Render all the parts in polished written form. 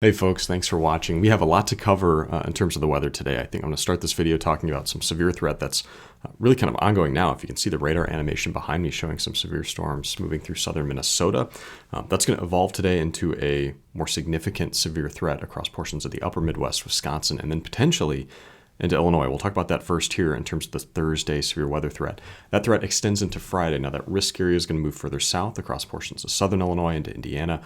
Hey folks, thanks for watching. We have a lot to cover in terms of the weather today. I think I'm going to start this video talking about some severe threat that's really kind of ongoing now. If you can see the radar animation behind me showing some severe storms moving through southern Minnesota. That's going to evolve today into a more significant severe threat across portions of the upper Midwest, Wisconsin, and then potentially into Illinois. We'll talk about that first here in terms of the Thursday severe weather threat. That threat extends into Friday. Now that risk area is going to move further south across portions of southern Illinois into Indiana,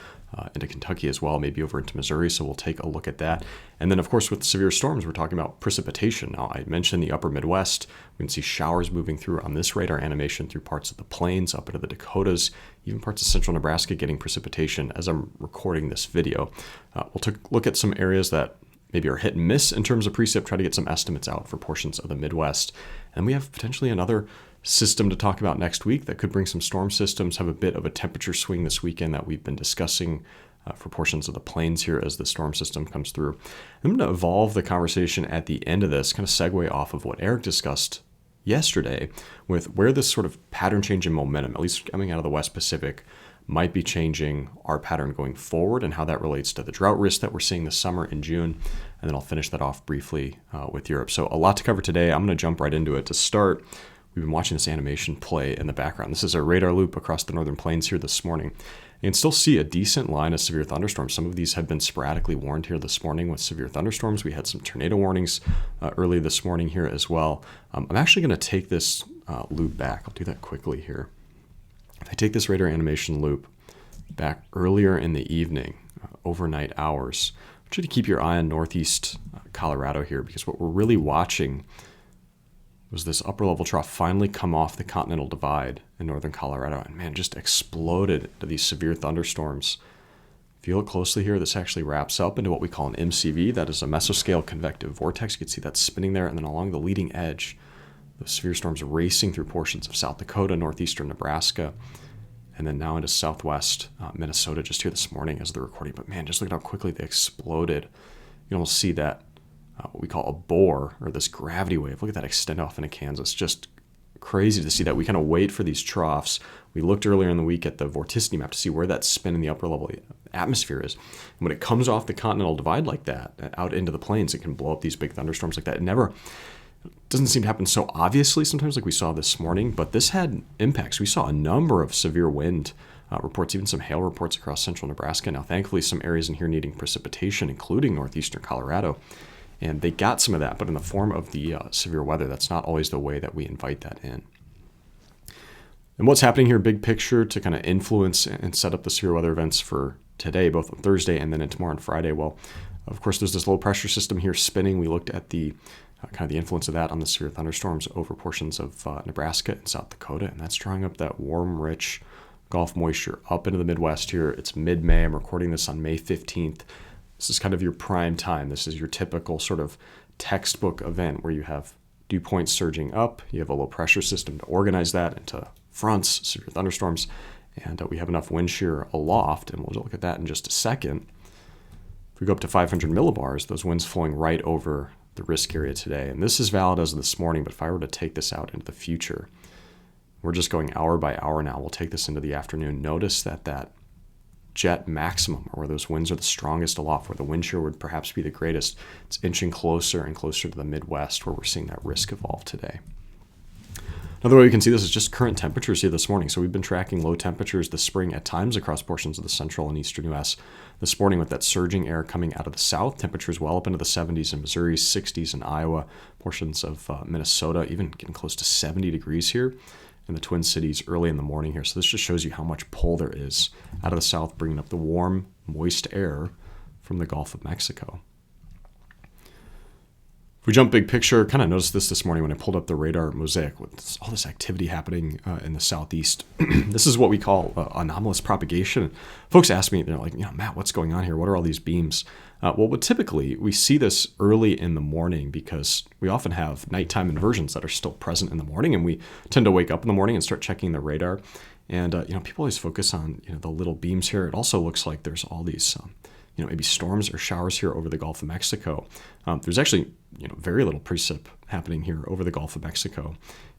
into Kentucky as well, maybe over into Missouri. So we'll take a look at that. And then of course with severe storms, we're talking about precipitation. Now I mentioned the upper Midwest. We can see showers moving through on this radar animation through parts of the plains, up into the Dakotas, even parts of central Nebraska getting precipitation as I'm recording this video. We'll take a look at some areas that maybe are hit and miss in terms of precip, try to get some estimates out for portions of the Midwest. And we have potentially another system to talk about next week that could bring some storm systems, have a bit of a temperature swing this weekend that we've been discussing for portions of the plains here as the storm system comes through. I'm going to evolve the conversation at the end of this, kind of segue off of what Eric discussed yesterday with where this sort of pattern change in momentum, at least coming out of the West Pacific, might be changing our pattern going forward and how that relates to the drought risk that we're seeing this summer in June. And then I'll finish that off briefly with Europe. So a lot to cover today. I'm going to jump right into it. To start, we've been watching this animation play in the background. This is a radar loop across the northern plains here this morning. You can still see a decent line of severe thunderstorms. Some of these have been sporadically warned here this morning with severe thunderstorms. We had some tornado warnings early this morning here as well. I'm actually going to take this loop back. I'll do that quickly here. If I take this radar animation loop back earlier in the evening, overnight hours, I want you to keep your eye on northeast Colorado here, because what we're really watching was this upper level trough finally come off the Continental Divide in northern Colorado and man, just exploded into these severe thunderstorms. If you look closely here, this actually wraps up into what we call an MCV. That is a mesoscale convective vortex. You can see that spinning there, and then along the leading edge, the severe storms racing through portions of South Dakota, northeastern Nebraska, and then now into southwest Minnesota just here this morning as they're recording. But man, just look at how quickly they exploded. You can almost see that, what we call a bore, or this gravity wave. Look at that extend off into Kansas. Just crazy to see that. We kind of wait for these troughs. We looked earlier in the week at the vorticity map to see where that spin in the upper level atmosphere is. And when it comes off the Continental Divide like that, out into the plains, it can blow up these big thunderstorms like that. It doesn't seem to happen so obviously sometimes like we saw this morning, but this had impacts. We saw a number of severe wind reports, even some hail reports across central Nebraska. Now, thankfully, some areas in here needing precipitation, including northeastern Colorado, and they got some of that, but in the form of the severe weather. That's not always the way that we invite that in. And what's happening here, big picture, to kind of influence and set up the severe weather events for today, both on Thursday and then tomorrow and Friday? Well, of course, there's this low pressure system here spinning. We looked at the kind of the influence of that on the severe thunderstorms over portions of Nebraska and South Dakota, and that's drawing up that warm, rich Gulf moisture up into the Midwest here. It's mid-May. I'm recording this on May 15th. This is kind of your prime time. This is your typical sort of textbook event where you have dew points surging up. You have a low pressure system to organize that into fronts, severe thunderstorms, and we have enough wind shear aloft, and we'll look at that in just a second. If we go up to 500 millibars, those winds flowing right over the risk area today. And this is valid as of this morning, but if I were to take this out into the future, we're just going hour by hour now. We'll take this into the afternoon. Notice that jet maximum, or where those winds are the strongest aloft, where the wind shear would perhaps be the greatest, it's inching closer and closer to the Midwest where we're seeing that risk evolve today. Another way we can see this is just current temperatures here this morning. So we've been tracking low temperatures this spring at times across portions of the central and eastern U.S. This morning with that surging air coming out of the south, temperatures well up into the 70s in Missouri, 60s in Iowa, portions of Minnesota, even getting close to 70 degrees here in the Twin Cities early in the morning here. So this just shows you how much pull there is out of the south, bringing up the warm, moist air from the Gulf of Mexico. If we jump big picture, kind of noticed this morning when I pulled up the radar mosaic with all this activity happening in the southeast. This is what we call anomalous propagation. Folks ask me, they're like, Matt, what's going on here? What are all these beams? But typically we see this early in the morning because we often have nighttime inversions that are still present in the morning, and we tend to wake up in the morning and start checking the radar. And people always focus on the little beams here. It also looks like there's all these maybe storms or showers here over the Gulf of Mexico. There's actually very little precip happening here over the Gulf of Mexico.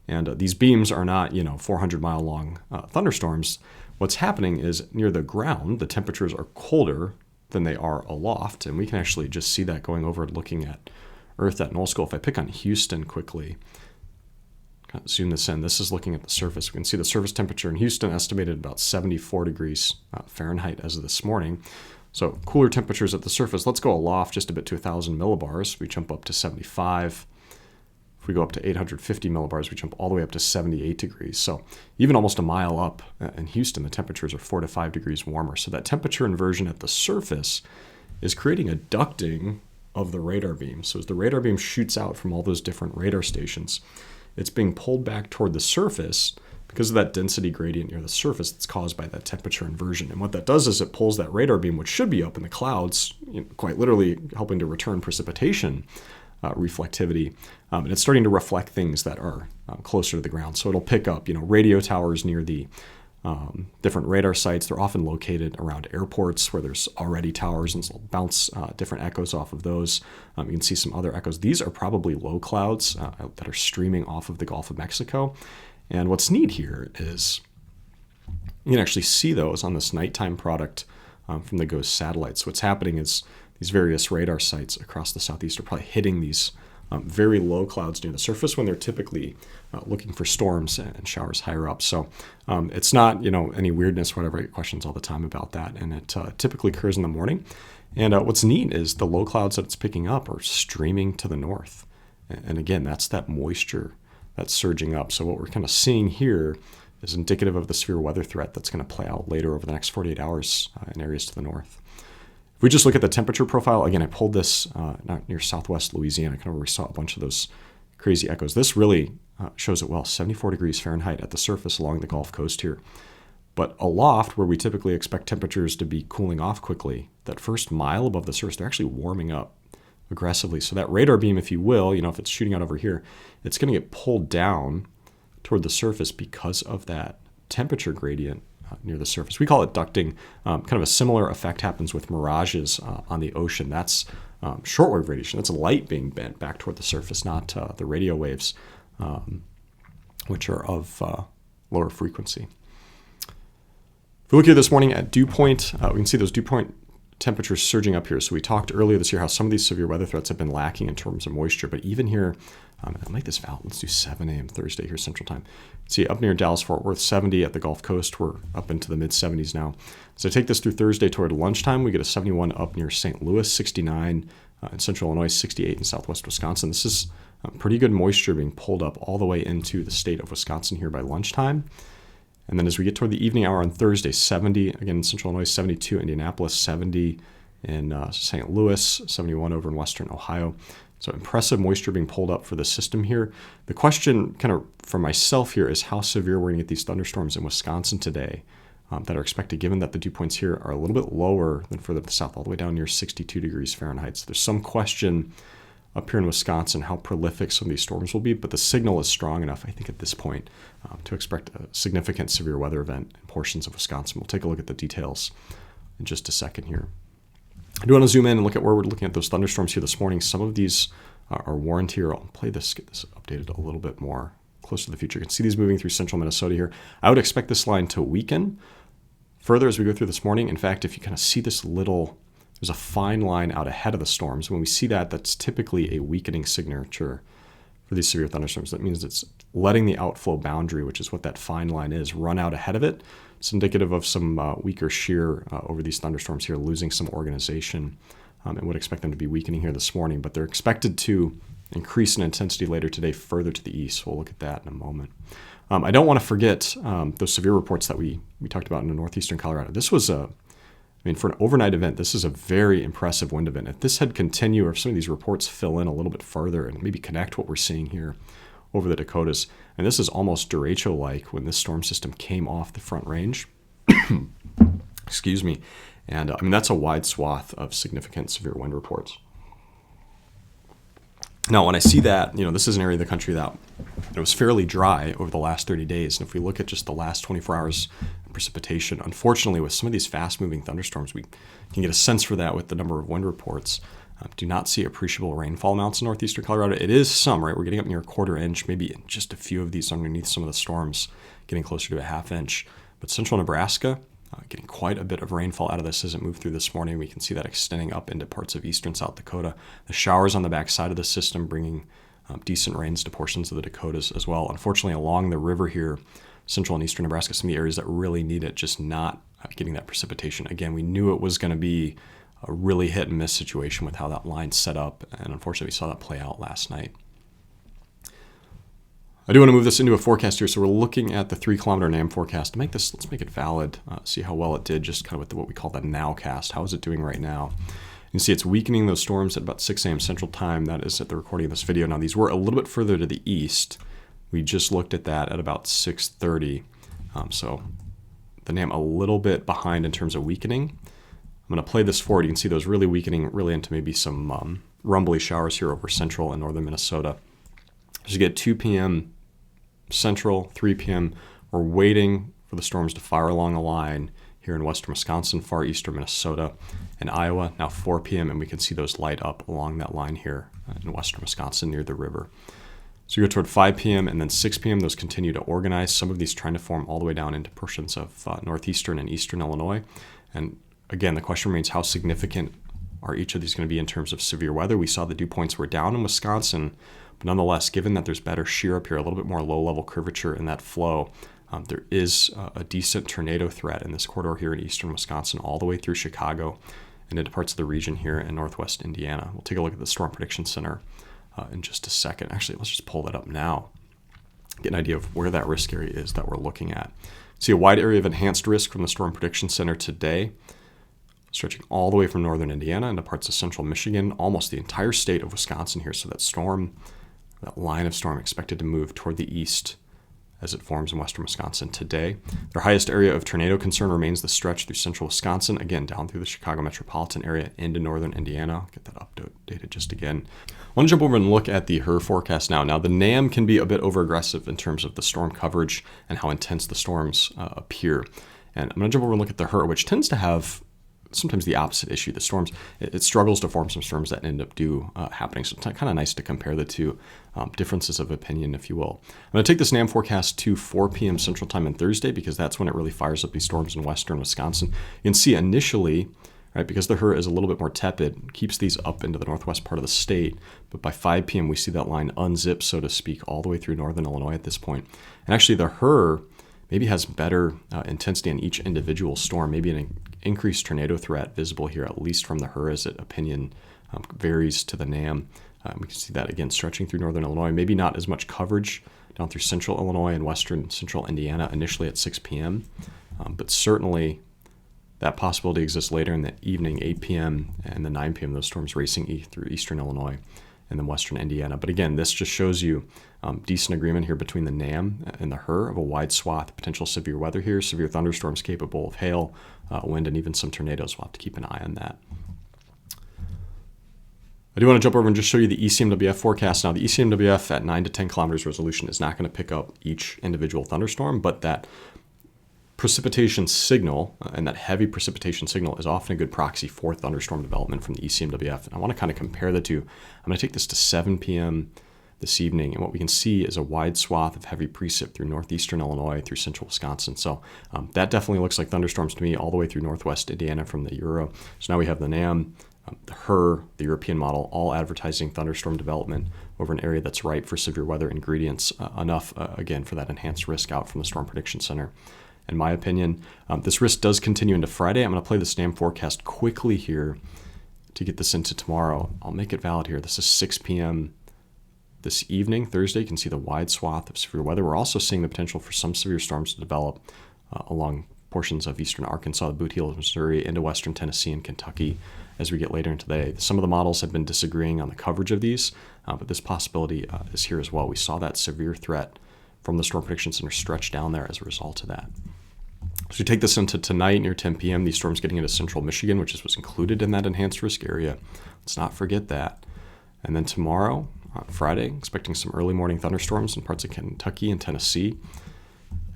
And these beams are not 400-mile long thunderstorms. What's happening is near the ground, the temperatures are colder than they are aloft. And we can actually just see that going over and looking at Earth at null school. If I pick on Houston quickly, kind of zoom this in, this is looking at the surface. We can see the surface temperature in Houston estimated about 74 degrees Fahrenheit as of this morning. So cooler temperatures at the surface. Let's go aloft just a bit to 1,000 millibars. We jump up to 75. If we go up to 850 millibars, we jump all the way up to 78 degrees. So even almost a mile up in Houston, the temperatures are 4 to 5 degrees warmer. So that temperature inversion at the surface is creating a ducting of the radar beam. So as the radar beam shoots out from all those different radar stations, it's being pulled back toward the surface because of that density gradient near the surface that's caused by that temperature inversion. And what that does is it pulls that radar beam, which should be up in the clouds, quite literally helping to return precipitation reflectivity, and it's starting to reflect things that are closer to the ground. So it'll pick up, radio towers near the different radar sites. They're often located around airports where there's already towers, and so it'll bounce different echoes off of those. You can see some other echoes. These are probably low clouds that are streaming off of the Gulf of Mexico. And what's neat here is you can actually see those on this nighttime product from the GOES satellites. So what's happening is these various radar sites across the southeast are probably hitting these very low clouds near the surface when they're typically looking for storms and showers higher up. So it's not, any weirdness, whatever. I get questions all the time about that. And it typically occurs in the morning. And what's neat is the low clouds that it's picking up are streaming to the north. And again, that's that moisture that's surging up. So what we're kind of seeing here is indicative of the severe weather threat that's going to play out later over the next 48 hours in areas to the north. If we just look at the temperature profile, again, I pulled this not near southwest Louisiana, kind of where we saw a bunch of those crazy echoes. This really shows it well, 74 degrees Fahrenheit at the surface along the Gulf Coast here. But aloft, where we typically expect temperatures to be cooling off quickly, that first mile above the surface, they're actually warming up aggressively. So that radar beam, if you will, if it's shooting out over here, it's going to get pulled down toward the surface because of that temperature gradient near the surface. We call it ducting. Kind of a similar effect happens with mirages on the ocean. That's shortwave radiation. That's light being bent back toward the surface, not the radio waves, which are of lower frequency. If we look here this morning at dew point, we can see those dew point temperatures surging up here. So we talked earlier this year how some of these severe weather threats have been lacking in terms of moisture, but even here, I'll make this out. Let's do 7 a.m. Thursday here Central Time. See, up near Dallas-Fort Worth, 70 at the Gulf Coast. We're up into the mid-70s now. So take this through Thursday toward lunchtime. We get a 71 up near St. Louis, 69 in central Illinois, 68 in southwest Wisconsin. This is pretty good moisture being pulled up all the way into the state of Wisconsin here by lunchtime. And then as we get toward the evening hour on Thursday, 70, again in central Illinois, 72 Indianapolis, 70 in St. Louis, 71 over in western Ohio. So impressive moisture being pulled up for the system here. The question kind of for myself here is how severe we're going to get these thunderstorms in Wisconsin today that are expected, given that the dew points here are a little bit lower than further to the south, all the way down near 62 degrees Fahrenheit. So there's some question up here in Wisconsin how prolific some of these storms will be, but the signal is strong enough, I think, at this point to expect a significant severe weather event in portions of Wisconsin. We'll take a look at the details in just a second here. I do want to zoom in and look at where we're looking at those thunderstorms here this morning. Some of these are warned here. I'll play this, get this updated a little bit more close to the future. You can see these moving through central Minnesota here. I would expect this line to weaken further as we go through this morning. In fact, if you kind of see this there's a fine line out ahead of the storms. When we see that, that's typically a weakening signature for these severe thunderstorms. That means it's letting the outflow boundary, which is what that fine line is, run out ahead of it. It's indicative of some weaker shear over these thunderstorms here, losing some organization, and would expect them to be weakening here this morning. But they're expected to increase in intensity later today further to the east. So we'll look at that in a moment. I don't want to forget those severe reports that we talked about in northeastern Colorado. This was for an overnight event, this is a very impressive wind event. If this had continued, or if some of these reports fill in a little bit further and maybe connect what we're seeing here over the Dakotas, and this is almost derecho-like when this storm system came off the Front Range. Excuse me. And that's a wide swath of significant severe wind reports. Now, when I see that, this is an area of the country that it was fairly dry over the last 30 days. And if we look at just the last 24 hours of precipitation, unfortunately, with some of these fast-moving thunderstorms, we can get a sense for that with the number of wind reports. Do not see appreciable rainfall amounts in northeastern Colorado. It is some, right? We're getting up near a quarter inch, maybe in just a few of these underneath some of the storms, getting closer to a half inch. But central Nebraska, Getting quite a bit of rainfall out of this as it moved through this morning. We can see that extending up into parts of eastern South Dakota. The showers on the backside of the system bringing decent rains to portions of the Dakotas as well. Unfortunately, along the river here, central and eastern Nebraska, some of the areas that really need it, just not getting that precipitation. Again, we knew it was going to be a really hit and miss situation with how that line set up, and unfortunately we saw that play out last night. I do want to move this into a forecast here, so we're looking at the 3-kilometer NAM forecast. To make this, let's make it valid, see how well it did just kind of with what we call the nowcast. How is it doing right now? You can see it's weakening those storms at about 6 a.m. Central Time. That is at the recording of this video. Now, these were a little bit further to the east. We just looked at that at about 6:30. So the NAM a little bit behind in terms of weakening. I'm going to play this forward. You can see those really weakening really into maybe some rumbly showers here over central and northern Minnesota. As you get 2 p.m. Central, 3 p.m., we're waiting for the storms to fire along a line here in western Wisconsin, far eastern Minnesota, and Iowa. Now 4 p.m., and we can see those light up along that line here in western Wisconsin near the river. So you go toward 5 p.m. and then 6 p.m., those continue to organize. Some of these trying to form all the way down into portions of northeastern and eastern Illinois. And again, the question remains, how significant are each of these going to be in terms of severe weather? We saw the dew points were down in Wisconsin, but nonetheless, given that there's better shear up here, a little bit more low-level curvature in that flow, there is a decent tornado threat in this corridor here in eastern Wisconsin, all the way through Chicago and into parts of the region here in northwest Indiana. We'll take a look at the Storm Prediction Center in just a second. Actually, let's just pull that up now, get an idea of where that risk area is that we're looking at. See a wide area of enhanced risk from the Storm Prediction Center today, stretching all the way from northern Indiana into parts of central Michigan, almost the entire state of Wisconsin here. So that line of storm expected to move toward the east as it forms in western Wisconsin today. Their highest area of tornado concern remains the stretch through central Wisconsin, again, down through the Chicago metropolitan area into northern Indiana. I'll get that updated just again. I want to jump over and look at the HRRR forecast now. Now, the NAM can be a bit over-aggressive in terms of the storm coverage and how intense the storms appear. And I'm going to jump over and look at the HRRR, which tends to have sometimes the opposite issue. The storms, it struggles to form some storms that end up happening. So it's kind of nice to compare the two differences of opinion, if you will. I'm going to take this NAM forecast to 4 p.m. Central Time on Thursday because that's when it really fires up these storms in western Wisconsin. You can see initially, right, because the HRRR is a little bit more tepid, keeps these up into the northwest part of the state. But by 5 p.m., we see that line unzip, so to speak, all the way through northern Illinois at this point. And actually, the HRRR maybe has better intensity on each individual storm, maybe an increased tornado threat visible here, at least from the HRRR, as it opinion varies to the NAM. We can see that again stretching through northern Illinois, maybe not as much coverage down through central Illinois and western central Indiana initially at 6 p.m., but certainly that possibility exists later in the evening, 8 p.m. and then 9 p.m., those storms racing through eastern Illinois and then western Indiana. But again, this just shows you decent agreement here between the NAM and the HRRR of a wide swath of potential severe weather here, severe thunderstorms capable of hail, wind, and even some tornadoes. We'll have to keep an eye on that. I do want to jump over and just show you the ECMWF forecast. Now, the ECMWF at 9 to 10 kilometers resolution is not going to pick up each individual thunderstorm, but that precipitation signal and that heavy precipitation signal is often a good proxy for thunderstorm development from the ECMWF. And I want to kind of compare the two. I'm going to take this to 7 p.m. this evening, and what we can see is a wide swath of heavy precip through northeastern Illinois, through central Wisconsin. So that definitely looks like thunderstorms to me all the way through northwest Indiana from the Euro. So now we have the NAM, the HRRR, the European model, all advertising thunderstorm development over an area that's ripe for severe weather ingredients, enough, again, for that enhanced risk out from the Storm Prediction Center. In my opinion, this risk does continue into Friday. I'm going to play the NAM forecast quickly here to get this into tomorrow. I'll make it valid here. This is 6 p.m. this evening, Thursday. You can see the wide swath of severe weather. We're also seeing the potential for some severe storms to develop along portions of eastern Arkansas, the Boot Heel of Missouri, into western Tennessee and Kentucky as we get later into the day. Some of the models have been disagreeing on the coverage of these, but this possibility is here as well. We saw that severe threat from the Storm Prediction Center stretch down there as a result of that. So we take this into tonight near 10 p.m. These storms getting into central Michigan, which was included in that enhanced risk area. Let's not forget that. And then tomorrow, Friday, expecting some early morning thunderstorms in parts of Kentucky and Tennessee.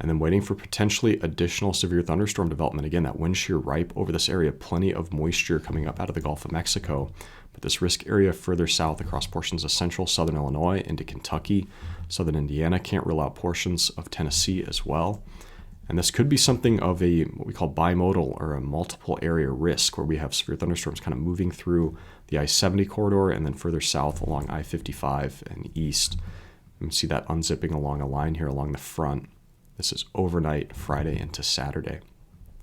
And then waiting for potentially additional severe thunderstorm development. Again, that wind shear ripe over this area, plenty of moisture coming up out of the Gulf of Mexico. But this risk area further south across portions of central southern Illinois into Kentucky, southern Indiana, can't rule out portions of Tennessee as well. And this could be something of a what we call bimodal or a multiple area risk, where we have severe thunderstorms kind of moving through the I-70 corridor and then further south along I-55 and east. You can see that unzipping along a line here along the front. This is overnight Friday into Saturday.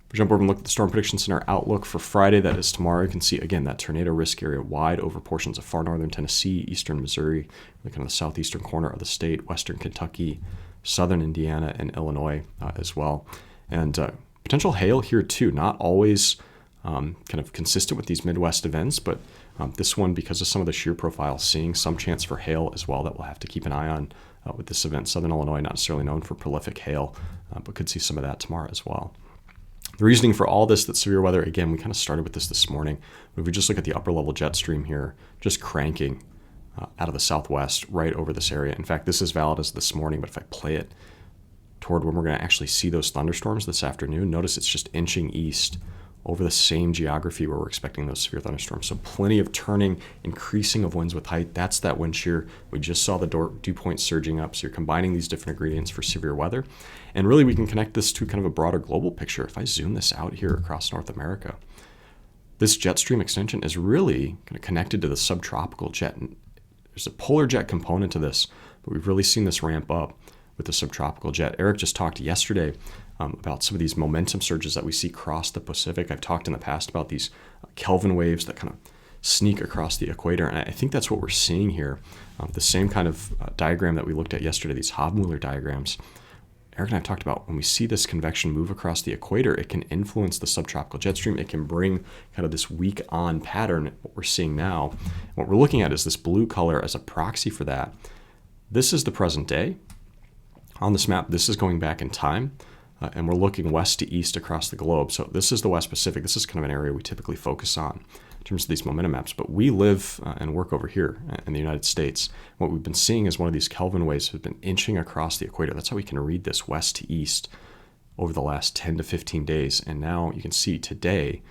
If we jump over and look at the Storm Prediction Center outlook for Friday, that is tomorrow, you can see again that tornado risk area wide over portions of far northern Tennessee, eastern Missouri, kind of the southeastern corner of the state, western Kentucky, southern Indiana, and Illinois as well. And potential hail here too, not always kind of consistent with these Midwest events, but this one, because of some of the shear profile, seeing some chance for hail as well that we'll have to keep an eye on with this event. Southern Illinois, not necessarily known for prolific hail, but could see some of that tomorrow as well. The reasoning for all this, that severe weather, again, we kind of started with this morning. If we just look at the upper level jet stream here, just cranking out of the southwest right over this area. In fact, this is valid as this morning, but if I play it toward when we're going to actually see those thunderstorms this afternoon, notice it's just inching east over the same geography where we're expecting those severe thunderstorms. So plenty of turning, increasing of winds with height. That's that wind shear. We just saw the dew point surging up. So you're combining these different ingredients for severe weather. And really we can connect this to kind of a broader global picture. If I zoom this out here across North America, this jet stream extension is really kind of connected to the subtropical jet. And there's a polar jet component to this, but we've really seen this ramp up with the subtropical jet. Eric just talked yesterday about some of these momentum surges that we see across the Pacific. I've talked in the past about these Kelvin waves that kind of sneak across the equator, and I think that's what we're seeing here. The same kind of diagram that we looked at yesterday, these Hofmüller diagrams. Eric and I have talked about when we see this convection move across the equator, it can influence the subtropical jet stream. It can bring kind of this week on pattern, what we're seeing now. What we're looking at is this blue color as a proxy for that. This is the present day. On this map, this is going back in time, and we're looking west to east across the globe. So this is the West Pacific. This is kind of an area we typically focus on in terms of these momentum maps, but we live and work over here in the United States. What we've been seeing is one of these Kelvin waves has been inching across the equator. That's how we can read this west to east over the last 10 to 15 days. And now you can see today,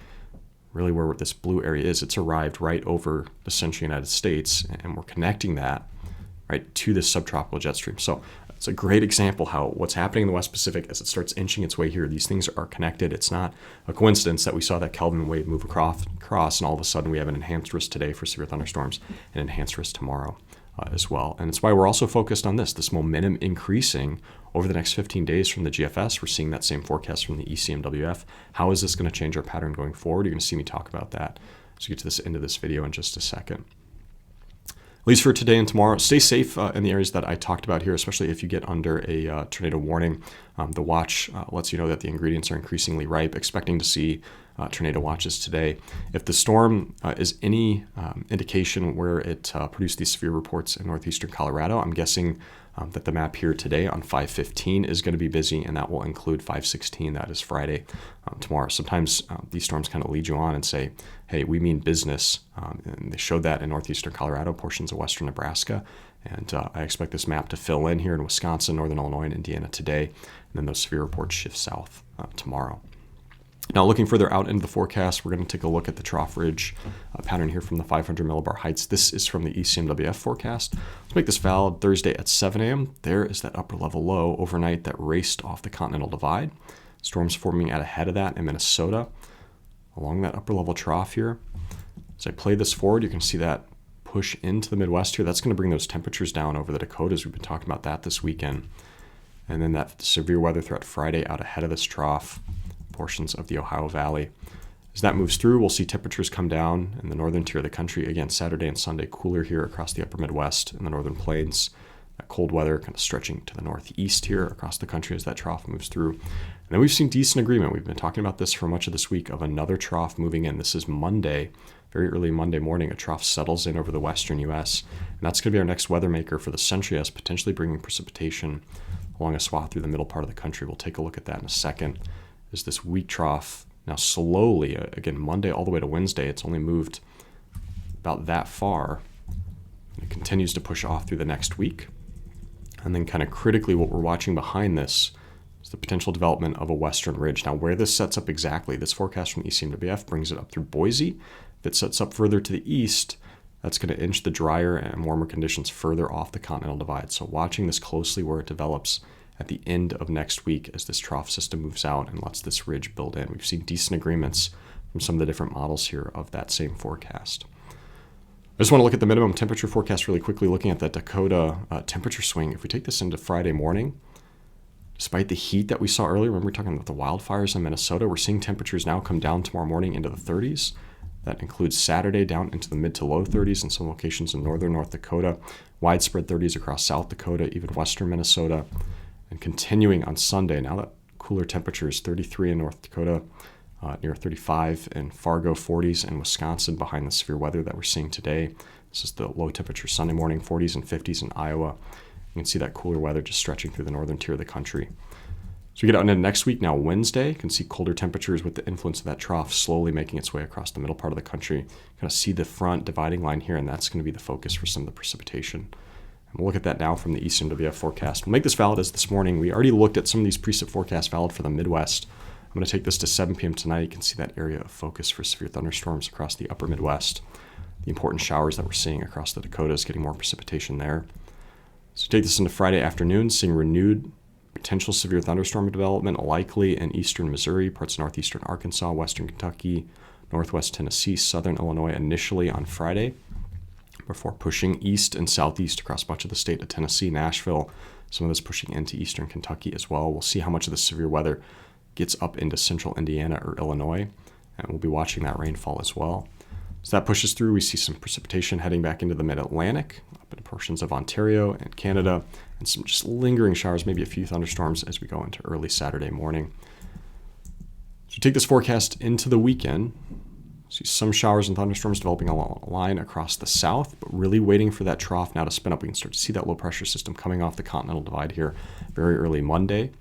really where this blue area is, it's arrived right over the central United States, and we're connecting that right to this subtropical jet stream. So it's a great example how what's happening in the West Pacific as it starts inching its way here, these things are connected. It's not a coincidence that we saw that Kelvin wave move across and all of a sudden we have an enhanced risk today for severe thunderstorms and enhanced risk tomorrow as well. And it's why we're also focused on this momentum increasing over the next 15 days from the GFS. We're seeing that same forecast from the ECMWF. How is this going to change our pattern going forward? You're going to see me talk about that as we get to this end of this video in just a second. At least for today and tomorrow, stay safe in the areas that I talked about here, especially if you get under a tornado warning. The watch lets you know that the ingredients are increasingly ripe, expecting to see tornado watches today. If the storm is any indication where it produced these severe reports in northeastern Colorado, I'm guessing that the map here today on 5:15 is going to be busy, and that will include 5:16, that is Friday, tomorrow. Sometimes these storms kind of lead you on and say, hey, we mean business, and they showed that in northeastern Colorado, portions of western Nebraska, and I expect this map to fill in here in Wisconsin, northern Illinois, and Indiana today, and then those severe reports shift south tomorrow. Now, looking further out into the forecast, we're going to take a look at the trough ridge pattern here from the 500 millibar heights. This is from the ECMWF forecast. Let's make this valid Thursday at 7 a.m. There is that upper level low overnight that raced off the Continental Divide. Storms forming out ahead of that in Minnesota along that upper level trough here. As I play this forward, you can see that push into the Midwest here. That's going to bring those temperatures down over the Dakotas. We've been talking about that this weekend. And then that severe weather threat Friday out ahead of this trough, portions of the Ohio Valley. As that moves through, we'll see temperatures come down in the northern tier of the country. Again, Saturday and Sunday, cooler here across the upper Midwest and the northern plains. That cold weather kind of stretching to the northeast here across the country as that trough moves through. And then we've seen decent agreement. We've been talking about this for much of this week of another trough moving in. This is Monday, very early Monday morning. A trough settles in over the western U.S. And that's going to be our next weather maker for the century, as potentially bringing precipitation along a swath through the middle part of the country. We'll take a look at that in a second. Is this weak trough now slowly, again, Monday all the way to Wednesday, it's only moved about that far. It continues to push off through the next week. And then kind of critically, what we're watching behind this is the potential development of a western ridge. Now, where this sets up exactly, this forecast from ECMWF brings it up through Boise. If it sets up further to the east, that's going to inch the drier and warmer conditions further off the Continental Divide. So watching this closely where it develops at the end of next week as this trough system moves out and lets this ridge build in. We've seen decent agreements from some of the different models here of that same forecast. I just want to look at the minimum temperature forecast really quickly, looking at that Dakota temperature swing. If we take this into Friday morning, despite the heat that we saw earlier, remember we were talking about the wildfires in Minnesota, we're seeing temperatures now come down tomorrow morning into the 30s. That includes Saturday down into the mid to low 30s in some locations in northern North Dakota, widespread 30s across South Dakota, even western Minnesota, and continuing on Sunday. Now that cooler temperatures, 33 in North Dakota, near 35 in Fargo, 40s in Wisconsin behind the severe weather that we're seeing today. This is the low temperature Sunday morning, 40s and 50s in Iowa. You can see that cooler weather just stretching through the northern tier of the country. So we get out into next week now, Wednesday, you can see colder temperatures with the influence of that trough slowly making its way across the middle part of the country. Kind of see the front dividing line here, and that's going to be the focus for some of the precipitation. And we'll look at that now from the Eastern WF forecast. We'll make this valid as this morning. We already looked at some of these precip forecasts valid for the Midwest. I'm going to take this to 7 p.m. tonight. You can see that area of focus for severe thunderstorms across the upper Midwest. The important showers that we're seeing across the Dakotas, getting more precipitation there. So take this into Friday afternoon, seeing renewed potential severe thunderstorm development likely in eastern Missouri, parts of northeastern Arkansas, western Kentucky, northwest Tennessee, southern Illinois initially on Friday, before pushing east and southeast across much of the state of Tennessee, Nashville, some of this pushing into eastern Kentucky as well. We'll see how much of the severe weather gets up into central Indiana or Illinois, and we'll be watching that rainfall as well. As that pushes through, we see some precipitation heading back into the mid-Atlantic, up into portions of Ontario and Canada, and some just lingering showers, maybe a few thunderstorms as we go into early Saturday morning. So take this forecast into the weekend. See some showers and thunderstorms developing along a line across the south, but really waiting for that trough now to spin up. We can start to see that low pressure system coming off the continental divide here very early Monday.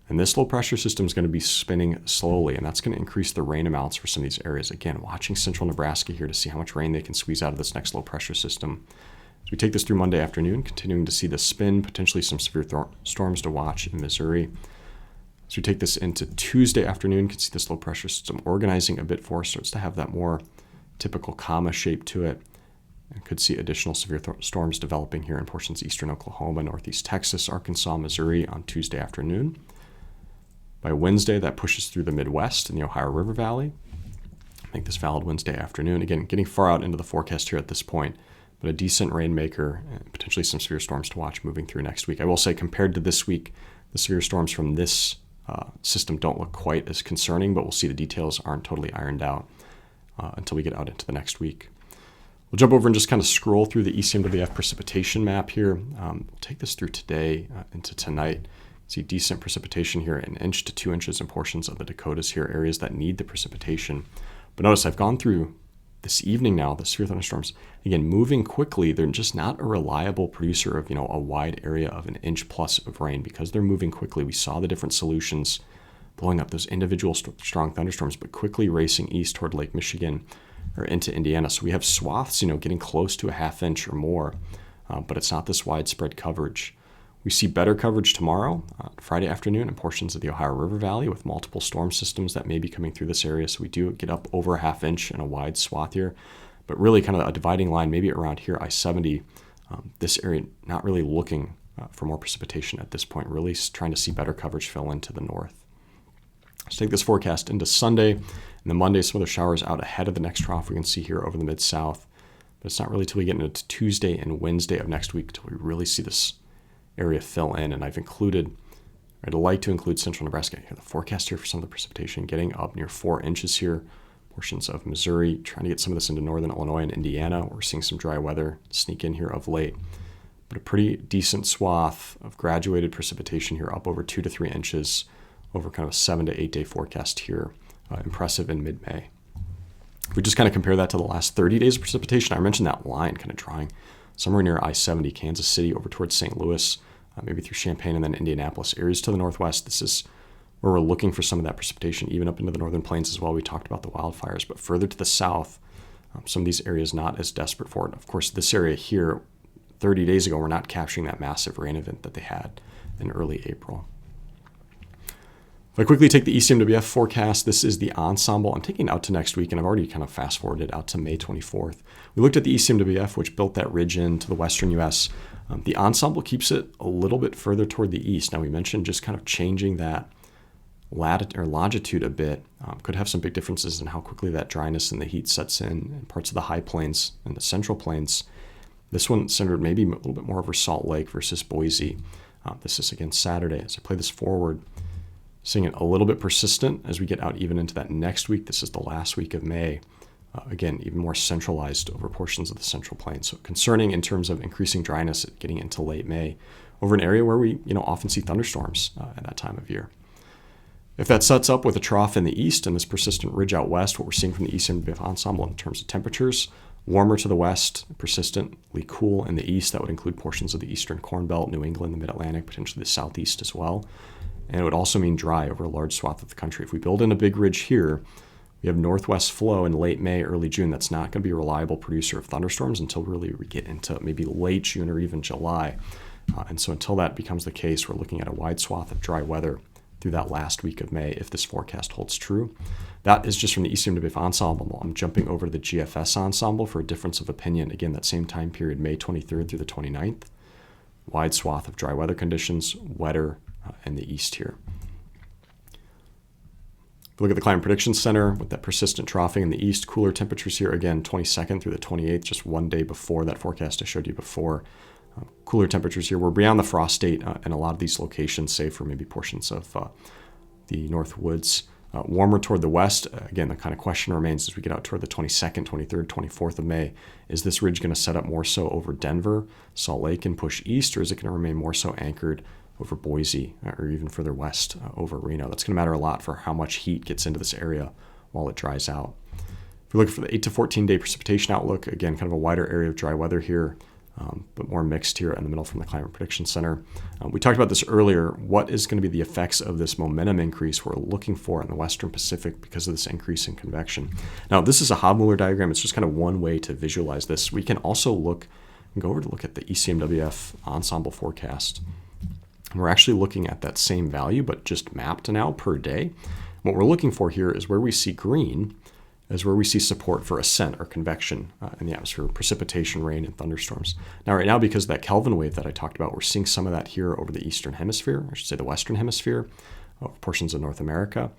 And this low pressure system is going to be spinning slowly, and that's going to increase the rain amounts for some of these areas. Again, watching central Nebraska here to see how much rain they can squeeze out of this next low pressure system. As we take this through Monday afternoon, continuing to see the spin, potentially some severe storms to watch in Missouri. As we take this into Tuesday afternoon, you can see this low pressure system organizing a bit for us, starts to have that more typical comma shape to it. And could see additional severe storms developing here in portions of eastern Oklahoma, northeast Texas, Arkansas, Missouri on Tuesday afternoon. By Wednesday, that pushes through the Midwest and the Ohio River Valley. Make this valid Wednesday afternoon. Again, getting far out into the forecast here at this point, but a decent rainmaker and potentially some severe storms to watch moving through next week. I will say, compared to this week, the severe storms from this system don't look quite as concerning, but we'll see the details aren't totally ironed out until we get out into the next week. We'll jump over and just kind of scroll through the ECMWF precipitation map here. We'll take this through today into tonight. See decent precipitation here, 1 inch to 2 inches in portions of the Dakotas here, areas that need the precipitation. But notice I've gone through this evening now, the severe thunderstorms, again, moving quickly. They're just not a reliable producer of, a wide area of 1 inch plus of rain because they're moving quickly. We saw the different solutions blowing up those individual strong thunderstorms, but quickly racing east toward Lake Michigan or into Indiana. So we have swaths, getting close to a 1/2 inch or more, but it's not this widespread coverage. We see better coverage tomorrow, Friday afternoon, in portions of the Ohio River Valley with multiple storm systems that may be coming through this area. So we do get up over a 1/2 inch in a wide swath here, but really kind of a dividing line maybe around here, I-70. This area not really looking for more precipitation at this point, really trying to see better coverage fill into the north. Let's take this forecast into Sunday, and then Monday, some other showers out ahead of the next trough we can see here over the mid-south. But it's not really till we get into Tuesday and Wednesday of next week till we really see this area fill in. And I'd like to include central Nebraska here. The forecast here for some of the precipitation getting up near 4 inches here. Portions of Missouri, trying to get some of this into northern Illinois and Indiana. We're seeing some dry weather sneak in here of late. But a pretty decent swath of graduated precipitation here, up over 2 to 3 inches over kind of a 7 to 8 day forecast here. Impressive in mid-May. If we just kind of compare that to the last 30 days of precipitation, I mentioned that line kind of drawing somewhere near I-70, Kansas City, over towards St. Louis, maybe through Champaign and then Indianapolis. Areas to the northwest, this is where we're looking for some of that precipitation, even up into the northern plains as well. We talked about the wildfires, but further to the south, some of these areas not as desperate for it. Of course, this area here, 30 days ago, we're not capturing that massive rain event that they had in early April. If I quickly take the ECMWF forecast, this is the ensemble. I'm taking it out to next week, and I've already kind of fast forwarded out to May 24th. We looked at the ECMWF, which built that ridge into the western U.S. The ensemble keeps it a little bit further toward the east. Now, we mentioned just kind of changing that latitude or longitude a bit could have some big differences in how quickly that dryness and the heat sets in parts of the high plains and the central plains. This one centered maybe a little bit more over Salt Lake versus Boise. This is again Saturday. As I play this forward, seeing it a little bit persistent as we get out even into that next week. This is the last week of May. Again, even more centralized over portions of the central plains. So concerning in terms of increasing dryness getting into late May over an area where we often see thunderstorms at that time of year. If that sets up with a trough in the east and this persistent ridge out west, what we're seeing from the ECMWF ensemble in terms of temperatures, warmer to the west, persistently cool in the east. That would include portions of the eastern Corn Belt, New England, the Mid-Atlantic, potentially the southeast as well. And it would also mean dry over a large swath of the country. If we build in a big ridge here, we have northwest flow in late May, early June. That's not going to be a reliable producer of thunderstorms until really we get into maybe late June or even July. And so until that becomes the case, we're looking at a wide swath of dry weather through that last week of May if this forecast holds true. That is just from the ECMWF ensemble. I'm jumping over to the GFS ensemble for a difference of opinion. Again, that same time period, May 23rd through the 29th. Wide swath of dry weather conditions, wetter in the east here. If we look at the Climate Prediction Center with that persistent troughing in the east, cooler temperatures here again, 22nd through the 28th, just one day before that forecast I showed you before. Cooler temperatures here. We're beyond the frost date in a lot of these locations, save for maybe portions of the North Woods. Warmer toward the west. Again, the kind of question remains as we get out toward the 22nd, 23rd, 24th of May. Is this ridge going to set up more so over Denver, Salt Lake, and push east, or is it going to remain more so anchored over Boise or even further west over Reno? That's going to matter a lot for how much heat gets into this area while it dries out. If we look for the 8 to 14 day precipitation outlook, again, kind of a wider area of dry weather here, but more mixed here in the middle from the Climate Prediction Center. We talked about this earlier. What is going to be the effects of this momentum increase we're looking for in the Western Pacific because of this increase in convection? Now, this is a Hobmuller diagram. It's just kind of one way to visualize this. We can also look at the ECMWF ensemble forecast. And we're actually looking at that same value, but just mapped now per day. What we're looking for here is where we see green is where we see support for ascent or convection in the atmosphere, precipitation, rain, and thunderstorms. Now, right now, because of that Kelvin wave that I talked about, we're seeing some of that here over the eastern hemisphere, I should say the western hemisphere, portions of North America.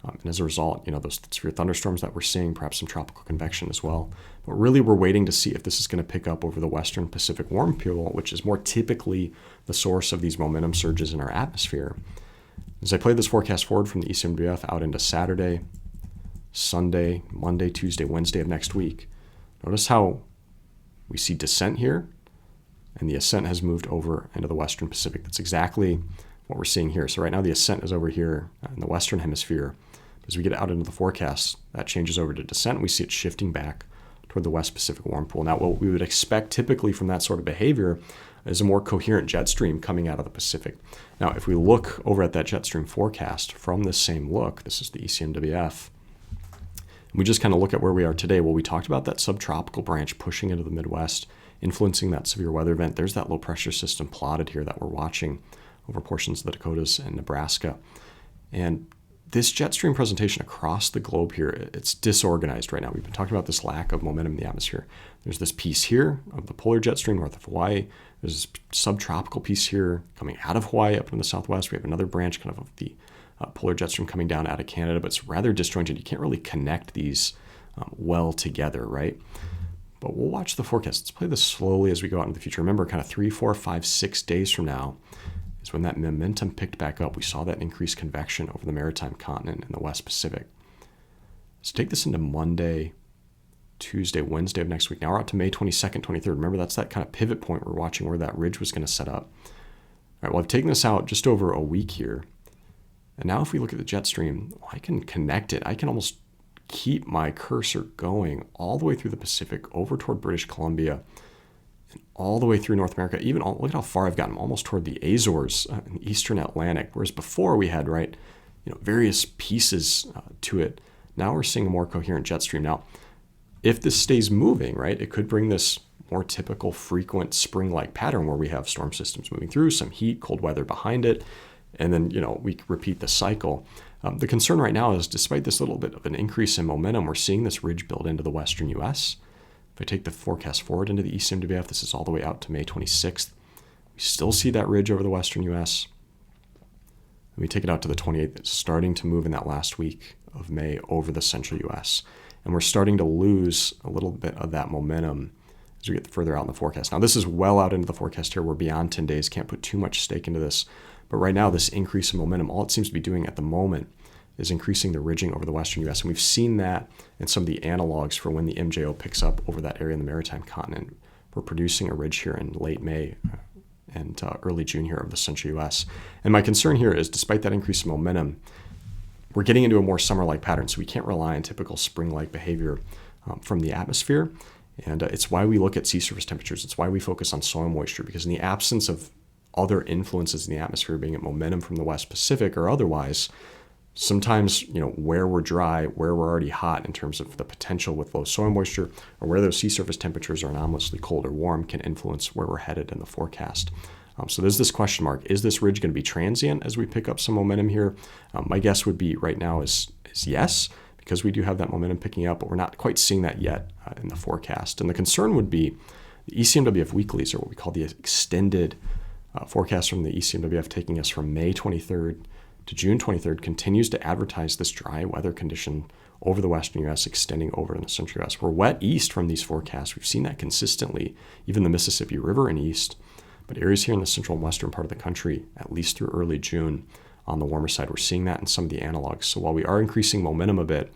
And as a result, those severe thunderstorms that we're seeing, perhaps some tropical convection as well. But really, we're waiting to see if this is going to pick up over the western Pacific warm pool, which is more typically the source of these momentum surges in our atmosphere. As I play this forecast forward from the ECMWF out into Saturday, Sunday, Monday, Tuesday, Wednesday of next week, notice how we see descent here, and the ascent has moved over into the western Pacific. That's exactly what we're seeing here. So right now the ascent is over here in the western hemisphere. As we get out into the forecast, that changes over to descent. We see it shifting back toward the West Pacific warm pool. Now, what we would expect typically from that sort of behavior is a more coherent jet stream coming out of the Pacific. Now, if we look over at that jet stream forecast from this same look, this is the ECMWF, and we just kind of look at where we are today. Well, we talked about that subtropical branch pushing into the Midwest, influencing that severe weather event. There's that low pressure system plotted here that we're watching over portions of the Dakotas and Nebraska. And this jet stream presentation across the globe here, it's disorganized right now. We've been talking about this lack of momentum in the atmosphere. There's this piece here of the polar jet stream north of Hawaii. There's this subtropical piece here coming out of Hawaii up in the southwest. We have another branch kind of the polar jet stream coming down out of Canada, but it's rather disjointed. You can't really connect these well together, right? But we'll watch the forecast. Let's play this slowly as we go out into the future. Remember, kind of 3, 4, 5, 6 days from now is when that momentum picked back up. We saw that increased convection over the maritime continent in the West Pacific. So take this into Monday, Tuesday, Wednesday of next week. Now we're out to May 22nd, 23rd. Remember, that's that kind of pivot point we're watching where that ridge was going to set up. All right, well, I've taken this out just over a week here. And now if we look at the jet stream, I can connect it. I can almost keep my cursor going all the way through the Pacific, over toward British Columbia, and all the way through North America. Look at how far I've gotten, almost toward the Azores in the Eastern Atlantic. Whereas before we had, various pieces to it. Now we're seeing a more coherent jet stream. Now, if this stays moving, right, it could bring this more typical frequent spring-like pattern where we have storm systems moving through, some heat, cold weather behind it, and then, we repeat the cycle. The concern right now is despite this little bit of an increase in momentum, we're seeing this ridge build into the western U.S. If I take the forecast forward into the ECMWF, this is all the way out to May 26th. We still see that ridge over the western U.S. And we take it out to the 28th. It's starting to move in that last week of May over the central U.S. And we're starting to lose a little bit of that momentum as we get further out in the forecast. Now, this is well out into the forecast here. We're beyond 10 days. Can't put too much stake into this. But right now, this increase in momentum, all it seems to be doing at the moment is increasing the ridging over the western U.S. And we've seen that in some of the analogs for when the MJO picks up over that area in the maritime continent. We're producing a ridge here in late May and early June here over the central U.S. And my concern here is despite that increase in momentum, we're getting into a more summer-like pattern. So we can't rely on typical spring-like behavior from the atmosphere. And it's why we look at sea surface temperatures. It's why we focus on soil moisture, because in the absence of other influences in the atmosphere, being it momentum from the West Pacific or otherwise, sometimes, where we're dry, where we're already hot in terms of the potential with low soil moisture, or where those sea surface temperatures are anomalously cold or warm can influence where we're headed in the forecast. So there's this question mark. Is this ridge going to be transient as we pick up some momentum here? My guess would be right now is yes, because we do have that momentum picking up, but we're not quite seeing that yet in the forecast. And the concern would be the ECMWF weeklies, or what we call the extended forecast from the ECMWF, taking us from May 23rd to June 23rd, continues to advertise this dry weather condition over the western U.S., extending over to the central U.S. We're wet east from these forecasts. We've seen that consistently, even the Mississippi River and east, but areas here in the central and western part of the country, at least through early June, on the warmer side, we're seeing that in some of the analogs. So while we are increasing momentum a bit,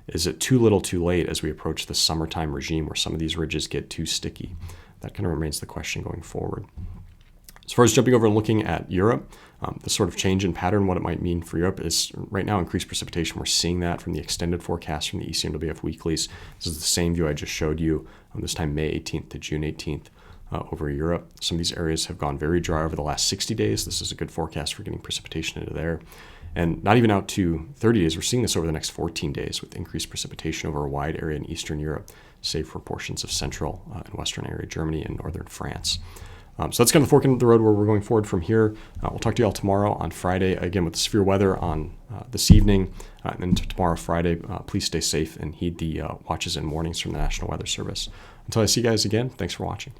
is it too little too late as we approach the summertime regime where some of these ridges get too sticky? That kind of remains the question going forward. As far as jumping over and looking at Europe, the sort of change in pattern, what it might mean for Europe is right now increased precipitation. We're seeing that from the extended forecast from the ECMWF weeklies. This is the same view I just showed you, this time May 18th to June 18th over Europe. Some of these areas have gone very dry over the last 60 days. This is a good forecast for getting precipitation into there. And not even out to 30 days. We're seeing this over the next 14 days with increased precipitation over a wide area in Eastern Europe, save for portions of central and western area Germany and northern France. So that's kind of the fork in the road where we're going forward from here. We'll talk to you all tomorrow on Friday, again with the severe weather on this evening. And then tomorrow, Friday, please stay safe and heed the watches and warnings from the National Weather Service. Until I see you guys again, thanks for watching.